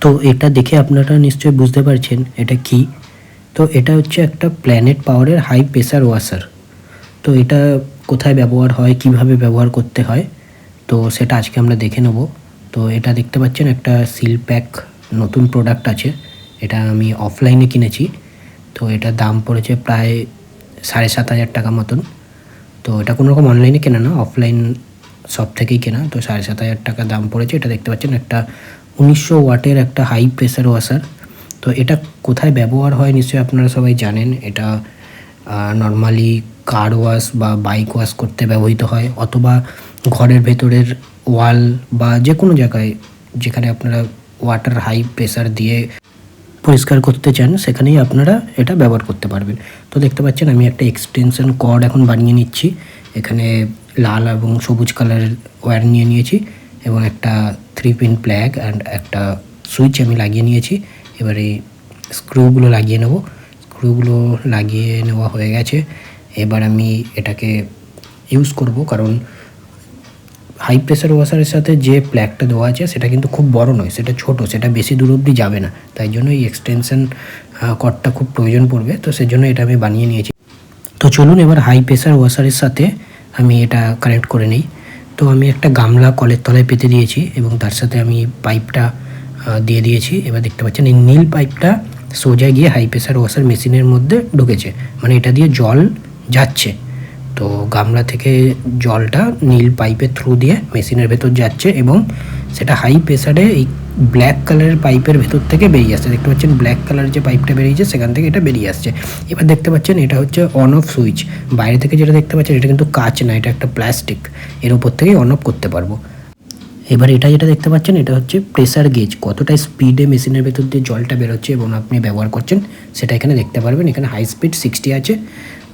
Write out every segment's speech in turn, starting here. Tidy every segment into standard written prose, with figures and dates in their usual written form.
তো এটা দেখে আপনারা নিশ্চয়ই বুঝতে পারছেন এটা কি। তো এটা হচ্ছে একটা প্ল্যানেট পাওয়ারের হাই প্রেসার ওয়াশার। তো এটা কোথায় ব্যবহার হয়, কিভাবে ব্যবহার করতে হয়, তো সেটা আজকে আমরা দেখে নেব। তো এটা দেখতে পাচ্ছেন একটা সিল প্যাক নতুন প্রোডাক্ট আছে। এটা আমি অফলাইনে কিনেছি। তো এটার দাম পড়েছে প্রায় 7,500 টাকা মতন। তো এটা কোনো রকম অনলাইনে কেনা না, অফলাইন শপ থেকেই কেনা। তো 7,500 টাকা দাম পড়েছে। এটা দেখতে পাচ্ছেন একটা 1900 ওয়াটের একটা হাই প্রেসার ওয়াশার। তো এটা কোথায় ব্যবহার হয় নিশ্চয়ই আপনারা সবাই জানেন। এটা নর্মালি কার ওয়াশ বা বাইক ওয়াশ করতে ব্যবহৃত হয়, অথবা ঘরের ভেতরের ওয়াল বা যে কোনো জায়গায় যেখানে আপনারা ওয়াটার হাই প্রেসার দিয়ে পরিষ্কার করতে চান সেখানেই আপনারা এটা ব্যবহার করতে পারবেন। তো দেখতে পাচ্ছেন আমি একটা এক্সটেনশন কর্ড এখন বানিয়ে নিচ্ছি। এখানে লাল এবং সবুজ কালারের ওয়্যার নিয়ে নিয়েছি এবং একটা 3 পিন প্লাগ অ্যান্ড একটা সুইচ আমি লাগিয়ে নিয়েছি। এবারে স্ক্রুগুলো লাগিয়ে নেব। স্ক্রুগুলো লাগিয়ে নেওয়া হয়ে গেছে। এবার আমি এটাকে ইউজ করব, কারণ হাই প্রেসার ওয়াশারের সাথে যে প্লাগটা দেওয়া আছে সেটা কিন্তু খুব বড় নয়, সেটা ছোট, সেটা বেশি দূর অবধি যাবে না। তাই জন্য এই এক্সটেনশন কর্ডটা খুব প্রয়োজন পড়বে। তো সেজন্য এটা আমি বানিয়ে নিয়েছি। তো চলুন এবার হাই প্রেসার ওয়াশারের সাথে আমি এটা কানেক্ট করে নিই। তো আমি একটা গামলা কলের তলায় পেতে দিয়েছি এবং তার সাথে আমি পাইপটা দিয়ে দিয়েছি। এবার দেখতে পাচ্ছেন এই নীল পাইপটা সোজা গিয়ে হাই প্রেসার ওয়াশার মেশিনের মধ্যে ঢুকেছে, মানে এটা দিয়ে জল যাচ্ছে। তো গামলা থেকে জলটা নীল পাইপের থ্রু দিয়ে মেশিনের ভেতর যাচ্ছে এবং সেটা হাই প্রেসারে এই ব্ল্যাক কালারের পাইপের ভেতর থেকে বেরিয়ে আসছে। দেখতে পাচ্ছেন ব্ল্যাক কালারের যে পাইপটা বেরিয়েছে সেখান থেকে এটা বেরিয়ে আসছে। এবার দেখতে পাচ্ছেন এটা হচ্ছে অন অফ সুইচ। বাইরে থেকে যেটা দেখতে পাচ্ছেন এটা কিন্তু কাঁচ না, এটা একটা প্লাস্টিক, এর উপর থেকেই অন অফ করতে পারবো। এবার এটা যেটা দেখতে পাচ্ছেন এটা হচ্ছে প্রেসার গেজ, কতটা স্পিডে মেশিনের ভেতর দিয়ে জলটা বেরোচ্ছে এবং আপনি ব্যবহার করছেন সেটা এখানে দেখতে পারবেন। এখানে হাই স্পিড 60 আছে।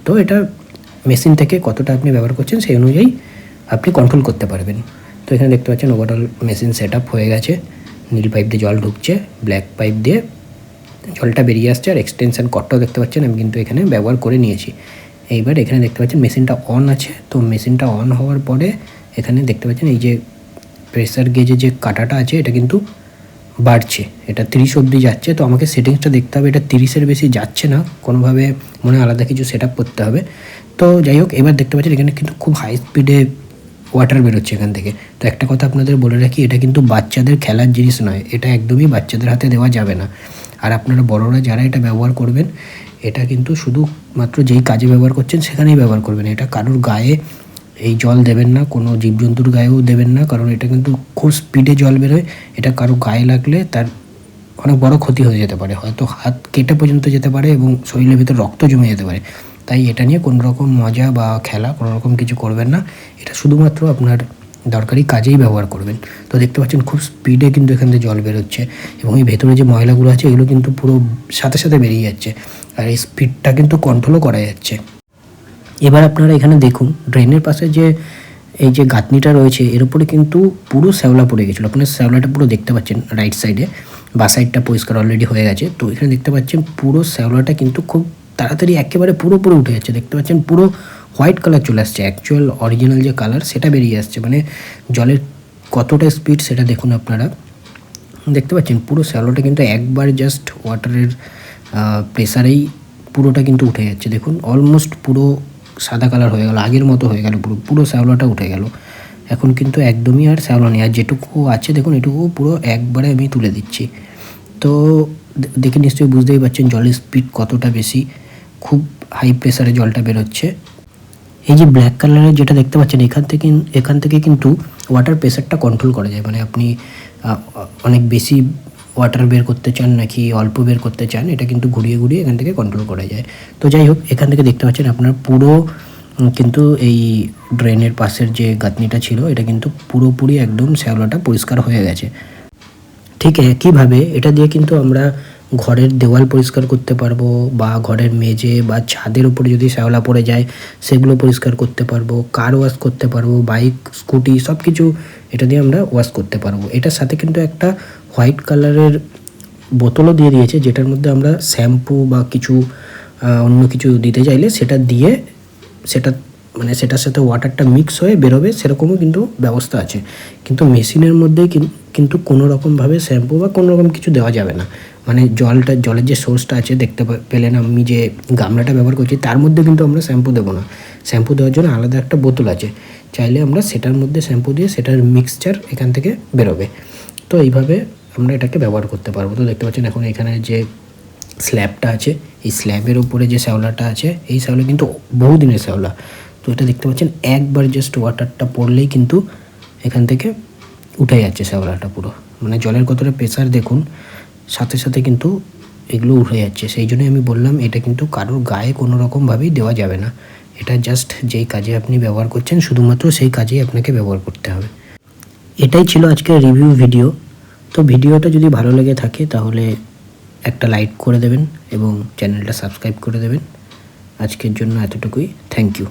তো এটা মেশিন থেকে কতটা আপনি ব্যবহার করছেন সেই অনুযায়ী আপনি কন্ট্রোল করতে পারবেন। তো এখানে দেখতে পাচ্ছেন ওভারঅল মেশিন সেট আপ হয়ে গেছে। নীল পাইপ দিয়ে জল ঢুকছে, ব্ল্যাক পাইপ দিয়ে জলটা বেরিয়ে আসছে, আর এক্সটেনশন কর্ডটাও দেখতে পাচ্ছেন আমি কিন্তু এখানে ব্যবহার করে নিয়েছি। এইবার এখানে দেখতে পাচ্ছেন মেশিনটা অন আছে। তো মেশিনটা অন হওয়ার পরে এখানে দেখতে পাচ্ছেন এই যে প্রেসার গেজে যে কাঁটাটা আছে এটা কিন্তু বাড়ছে, এটা 30 অবধি যাচ্ছে। তো আমাকে সেটিংসটা দেখতে হবে, এটা 30-এর বেশি যাচ্ছে না, কোনোভাবে মনে আলাদা কিছু সেট আপ করতে হবে। তো যাই হোক, এবার দেখতে পাচ্ছেন এখানে কিন্তু খুব হাই স্পিডে ওয়াটার বেরোচ্ছে এখান থেকে। তো একটা কথা আপনাদের বলে রাখি, এটা কিন্তু বাচ্চাদের খেলার জিনিস নয়, এটা একদমই বাচ্চাদের হাতে দেওয়া যাবে না। আর আপনারা বড়রা যারা এটা ব্যবহার করবেন, এটা কিন্তু শুধুমাত্র যেই কাজে ব্যবহার করছেন সেখানেই ব্যবহার করবেন। এটা কারোর গায়ে এই জল দেবেন না, কোনো জীবজন্তুর গায়েও দেবেন না, কারণ এটা কিন্তু খুব স্পিডে জল বেরোয়। এটা কারো গায়ে লাগলে তার অনেক বড় ক্ষতি হয়ে যেতে পারে, হয়তো হাত কেটে পর্যন্ত যেতে পারে এবং শরীরের ভিতর রক্ত জমে যেতে পারে। তাই এটা নিয়ে কোনো রকম মজা বা খেলা কোনো রকম কিছু করবেন না। এটা শুধুমাত্র আপনার দরকারি কাজেই ব্যবহার করবেন। তো দেখতে পাচ্ছেন খুব স্পিডে কিন্তু এখান থেকে জল বেরোচ্ছে এবং এই ভেতরে যে ময়লাগুলো আছে এগুলো কিন্তু পুরো সাথে সাথে বেরিয়ে যাচ্ছে, আর এই স্পিডটা কিন্তু কন্ট্রোলও করা যাচ্ছে। এবার আপনারা এখানে দেখুন ড্রেনের পাশে যে এই যে গাঁথনিটা রয়েছে এর উপরে কিন্তু পুরো শ্যাওলা পড়ে গেছিলো। আপনার শ্যাওলাটা পুরো দেখতে পাচ্ছেন রাইট সাইডে, বা সাইডটা পরিষ্কার অলরেডি হয়ে গেছে। তো এখানে দেখতে পাচ্ছেন পুরো শ্যাওলাটা কিন্তু খুব তাড়াতাড়ি একেবারে পুরোপুরি উঠে যাচ্ছে। দেখতে পাচ্ছেন পুরো হোয়াইট কালার চলে আসছে, অ্যাকচুয়াল অরিজিনাল যে কালার সেটা বেরিয়ে আসছে। মানে জলের কতটা স্পিড সেটা দেখুন আপনারা। দেখতে পাচ্ছেন পুরো শ্যাওলাটা কিন্তু একবার জাস্ট ওয়াটারের প্রেসারেই পুরোটা কিন্তু উঠে যাচ্ছে। দেখুন অলমোস্ট পুরো সাদা কালার হয়ে গেল, আগের মতো হয়ে গেল, পুরো শ্যাওলাটা উঠে গেল। এখন কিন্তু একদমই আর শ্যাওলা নেই, আর যেটুকু আছে দেখুন এটুকু পুরো একবারে আমি তুলে দিচ্ছি। তো দেখে নিশ্চয়ই বুঝতেই পারছেন জলের স্পিড কতটা বেশি, খুব হাই প্রেসারে জলটা বেরোচ্ছে। এই যে ব্ল্যাক কালারের যেটা দেখতে পাচ্ছেন এখান থেকে কিন্তু ওয়াটার প্রেসারটা কন্ট্রোল করা যায়। মানে আপনি অনেক বেশি ওয়াটার বের করতে চান নাকি অল্প বের করতে চান, এটা কিন্তু ঘুরিয়ে ঘুরিয়ে এখান থেকে কন্ট্রোল করা যায়। তো যাই হোক, এখান থেকে দেখতে পাচ্ছেন আপনার পুরো কিন্তু এই ড্রেনের পাশের যে গাঁথনিটা ছিল এটা কিন্তু পুরোপুরি একদম শ্যাওলাটা পরিষ্কার হয়ে গেছে। ঠিক একইভাবে এটা দিয়ে কিন্তু আমরা ঘরের দেওয়াল পরিষ্কার করতে পারবো, বা ঘরের মেঝে বা ছাদের উপরে যদি শ্যাওলা পড়ে যায় সেগুলো পরিষ্কার করতে পারবো, কার ওয়াশ করতে পারবো, বাইক স্কুটি সব কিছু এটা দিয়ে আমরা ওয়াশ করতে পারবো। এটার সাথে কিন্তু একটা হোয়াইট কালারের বোতলও দিয়ে দিয়েছে, যেটার মধ্যে আমরা শ্যাম্পু বা কিছু অন্য কিছু দিতে চাইলে সেটা দিয়ে সেটা মানে সেটার সাথে ওয়াটারটা মিক্স হয়ে বেরোবে, সেরকমও কিন্তু ব্যবস্থা আছে। কিন্তু মেশিনের মধ্যেই কিন্তু কোনো রকমভাবে শ্যাম্পু বা কোনো রকম কিছু দেওয়া যাবে না। মানে জলের যে সোর্সটা আছে দেখতে পেলেন, আমি যে গামলাটা ব্যবহার করছি তার মধ্যে কিন্তু আমরা শ্যাম্পু দেবো না। শ্যাম্পু দেওয়ার জন্য আলাদা একটা বোতল আছে, চাইলে আমরা সেটার মধ্যে শ্যাম্পু দিয়ে সেটার মিক্সচার এখান থেকে বেরোবে। তো এইভাবে আমরা এটাকে ব্যবহার করতে পারবো। তো দেখতে পাচ্ছেন এখন এখানে যে স্ল্যাবটা আছে, এই স্ল্যাবের উপরে যে শ্যাওলাটা আছে, এই শ্যাওলা কিন্তু বহুদিনের শ্যাওলা। তো এটা দেখতে পাচ্ছেন একবার জাস্ট ওয়াটারটা পড়লেই কিন্তু এখান থেকে উঠে যাচ্ছে শ্যাওলাটা পুরো। মানে জলের কতটা প্রেসার দেখুন, সাথে সাথে কিন্তু এগুলো উঠে যাচ্ছে। সেই জন্যই আমি বললাম এটা কিন্তু কারোর গায়ে কোনো রকমভাবেই দেওয়া যাবে না। এটা জাস্ট যেই কাজে আপনি ব্যবহার করছেন শুধুমাত্র সেই কাজেই আপনাকে ব্যবহার করতে হবে। এটাই ছিল আজকের রিভিউ ভিডিও। তো ভিডিওটা যদি ভালো লেগে থাকে তাহলে একটা লাইক করে দেবেন এবং চ্যানেলটা সাবস্ক্রাইব করে দেবেন। আজকের জন্য এতটুকুই, থ্যাংক ইউ।